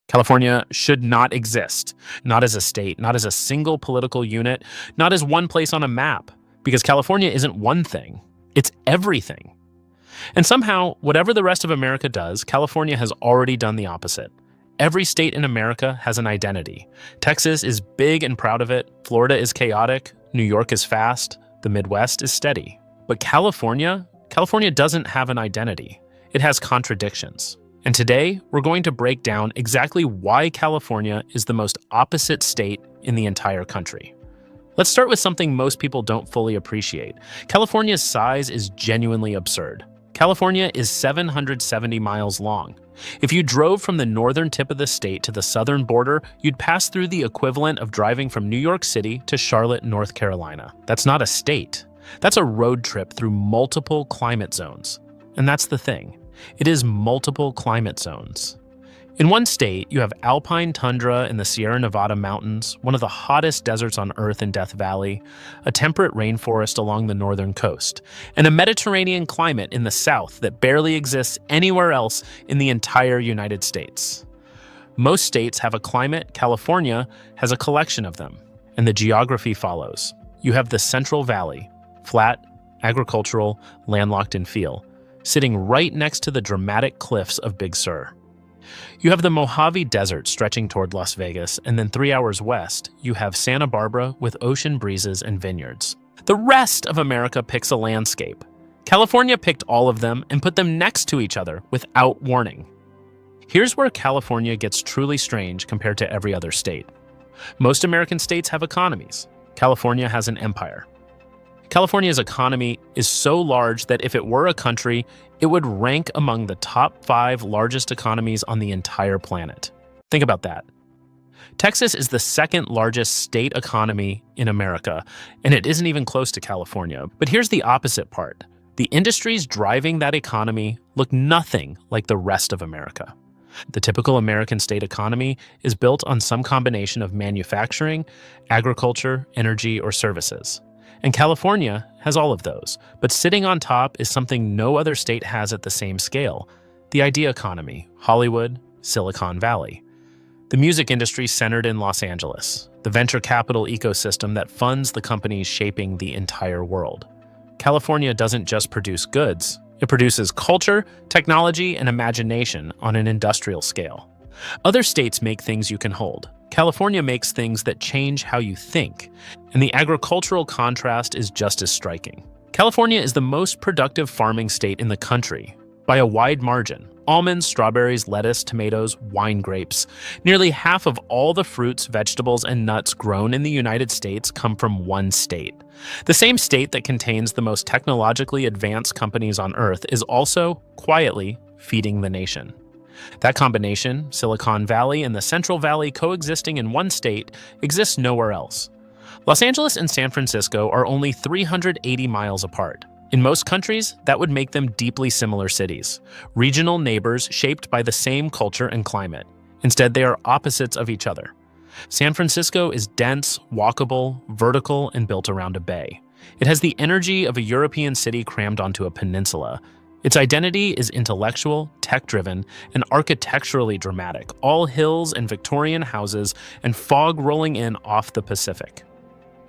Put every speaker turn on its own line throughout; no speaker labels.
California should not exist, not as a state, not as a single political unit, not as one place on a map, because California isn't one thing, it's everything. And somehow, whatever the rest of America does, California has already done the opposite. Every state in America has an identity. Texas is big and proud of it, Florida is chaotic, New York is fast, the Midwest is steady. But California doesn't have an identity. It has contradictions. And today, we're going to break down exactly why California is the most opposite state in the entire country. Let's start with something most people don't fully appreciate. California's size is genuinely absurd. California is 770 miles long. If you drove from the northern tip of the state to the southern border, you'd pass through the equivalent of driving from New York City to Charlotte, North Carolina. That's not a state. That's a road trip through multiple climate zones. And that's the thing. It is multiple climate zones. In one state, you have alpine tundra in the Sierra Nevada mountains, one of the hottest deserts on Earth in Death Valley, a temperate rainforest along the northern coast, and a Mediterranean climate in the south that barely exists anywhere else in the entire United States. Most states have a climate. California has a collection of them, and the geography follows. You have the Central Valley, flat, agricultural, landlocked in feel, sitting right next to the dramatic cliffs of Big Sur. You have the Mojave Desert stretching toward Las Vegas, and then 3 hours west, you have Santa Barbara with ocean breezes and vineyards. The rest of America picks a landscape. California picked all of them and put them next to each other without warning. Here's where California gets truly strange compared to every other state. Most American states have economies. California has an empire. California's economy is so large that if it were a country, it would rank among the top 5 largest economies on the entire planet. Think about that. Texas is the second largest state economy in America, and it isn't even close to California. But here's the opposite part. The industries driving that economy look nothing like the rest of America. The typical American state economy is built on some combination of manufacturing, agriculture, energy, or services. And California has all of those, but sitting on top is something no other state has at the same scale: the idea economy, Hollywood, Silicon Valley. The music industry centered in Los Angeles, the venture capital ecosystem that funds the companies shaping the entire world. California doesn't just produce goods, it produces culture, technology, and imagination on an industrial scale. Other states make things you can hold. California makes things that change how you think, and the agricultural contrast is just as striking. California is the most productive farming state in the country, by a wide margin. Almonds, strawberries, lettuce, tomatoes, wine grapes. Nearly half of all the fruits, vegetables, and nuts grown in the United States come from one state. The same state that contains the most technologically advanced companies on Earth is also, quietly, feeding the nation. That combination, Silicon Valley and the Central Valley coexisting in one state, exists nowhere else. Los Angeles and San Francisco are only 380 miles apart. In most countries, that would make them deeply similar cities, regional neighbors shaped by the same culture and climate. Instead, they are opposites of each other. San Francisco is dense, walkable, vertical, and built around a bay. It has the energy of a European city crammed onto a peninsula. Its identity is intellectual, tech-driven, and architecturally dramatic, all hills and Victorian houses and fog rolling in off the Pacific.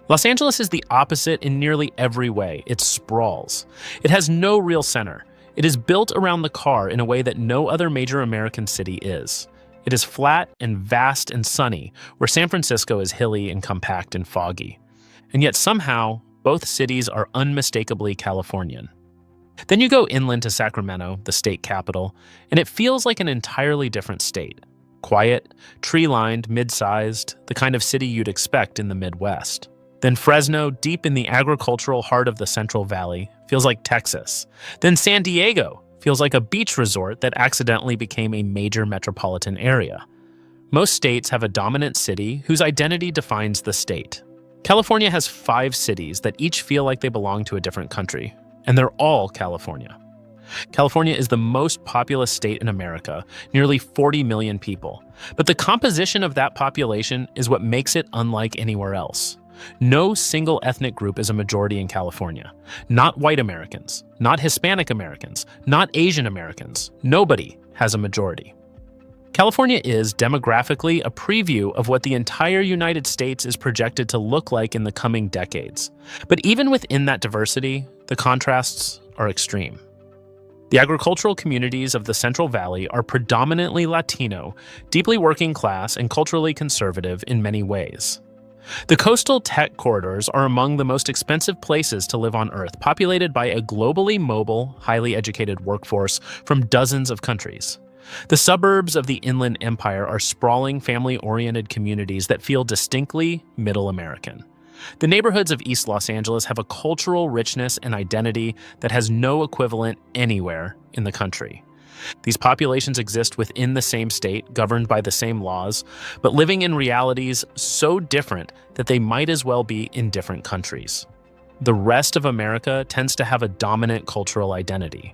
Los Angeles is the opposite in nearly every way. It sprawls. It has no real center. It is built around the car in a way that no other major American city is. It is flat and vast and sunny, where San Francisco is hilly and compact and foggy. And yet somehow, both cities are unmistakably Californian. Then you go inland to Sacramento, the state capital, and it feels like an entirely different state. Quiet, tree-lined, mid-sized, the kind of city you'd expect in the Midwest. Then Fresno, deep in the agricultural heart of the Central Valley, feels like Texas. Then San Diego feels like a beach resort that accidentally became a major metropolitan area. Most states have a dominant city whose identity defines the state. California has 5 cities that each feel like they belong to a different country, and they're all California. California is the most populous state in America, nearly 40 million people. But the composition of that population is what makes it unlike anywhere else. No single ethnic group is a majority in California. Not white Americans, not Hispanic Americans, not Asian Americans. Nobody has a majority. California is, demographically, a preview of what the entire United States is projected to look like in the coming decades. But even within that diversity, the contrasts are extreme. The agricultural communities of the Central Valley are predominantly Latino, deeply working class, and culturally conservative in many ways. The coastal tech corridors are among the most expensive places to live on Earth, populated by a globally mobile, highly educated workforce from dozens of countries. The suburbs of the Inland Empire are sprawling, family-oriented communities that feel distinctly Middle American. The neighborhoods of East Los Angeles have a cultural richness and identity that has no equivalent anywhere in the country. These populations exist within the same state, governed by the same laws, but living in realities so different that they might as well be in different countries. The rest of America tends to have a dominant cultural identity.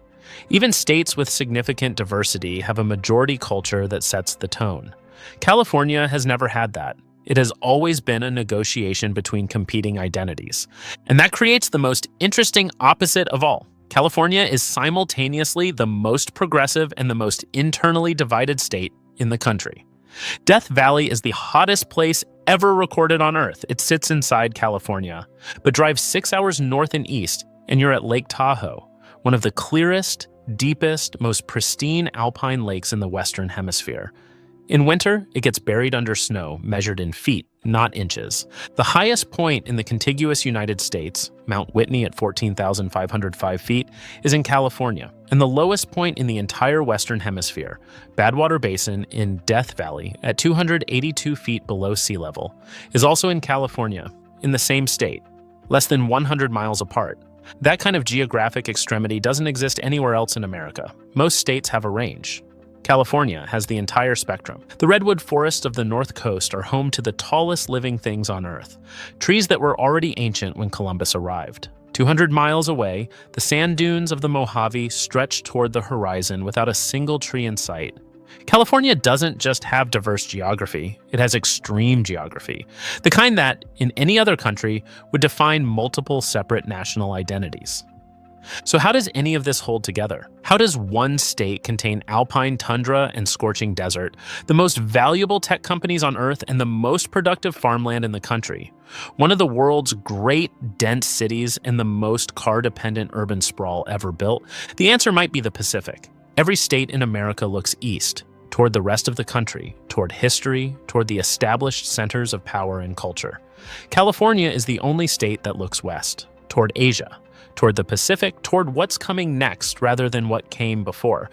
Even states with significant diversity have a majority culture that sets the tone. California has never had that. It has always been a negotiation between competing identities. And that creates the most interesting opposite of all. California is simultaneously the most progressive and the most internally divided state in the country. Death Valley is the hottest place ever recorded on Earth. It sits inside California. But drive 6 hours north and east, and you're at Lake Tahoe, one of the clearest, deepest, most pristine alpine lakes in the Western Hemisphere. In winter, it gets buried under snow, measured in feet, not inches. The highest point in the contiguous United States, Mount Whitney at 14,505 feet, is in California, and the lowest point in the entire Western Hemisphere, Badwater Basin in Death Valley at 282 feet below sea level, is also in California, in the same state, less than 100 miles apart. That kind of geographic extremity doesn't exist anywhere else in America. Most states have a range. California has the entire spectrum. The redwood forests of the North Coast are home to the tallest living things on Earth, trees that were already ancient when Columbus arrived. 200 miles away, the sand dunes of the Mojave stretch toward the horizon without a single tree in sight. California doesn't just have diverse geography, it has extreme geography, the kind that, in any other country, would define multiple separate national identities. So how does any of this hold together? How does one state contain alpine tundra and scorching desert, the most valuable tech companies on Earth, and the most productive farmland in the country? One of the world's great dense cities and the most car-dependent urban sprawl ever built? The answer might be the Pacific. Every state in America looks east, toward the rest of the country, toward history, toward the established centers of power and culture. California is the only state that looks west, toward Asia, toward the Pacific, toward what's coming next rather than what came before.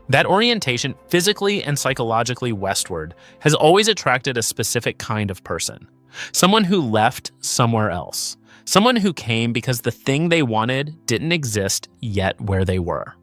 That orientation, physically and psychologically westward, has always attracted a specific kind of person. Someone who left somewhere else. Someone who came because the thing they wanted didn't exist yet where they were.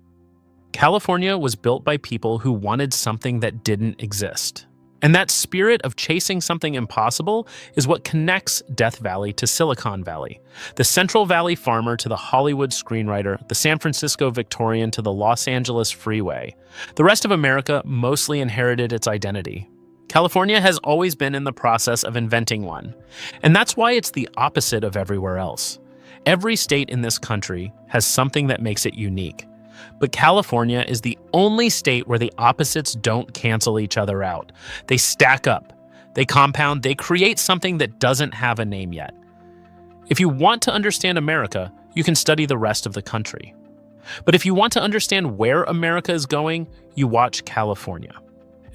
California was built by people who wanted something that didn't exist. And that spirit of chasing something impossible is what connects Death Valley to Silicon Valley, the Central Valley farmer to the Hollywood screenwriter, the San Francisco Victorian to the Los Angeles freeway. The rest of America mostly inherited its identity. California has always been in the process of inventing one. And that's why it's the opposite of everywhere else. Every state in this country has something that makes it unique. But California is the only state where the opposites don't cancel each other out. They stack up, they compound, they create something that doesn't have a name yet. If you want to understand America, you can study the rest of the country. But if you want to understand where America is going, you watch California.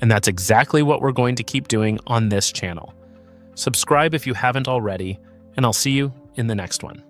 And that's exactly what we're going to keep doing on this channel. Subscribe if you haven't already, and I'll see you in the next one.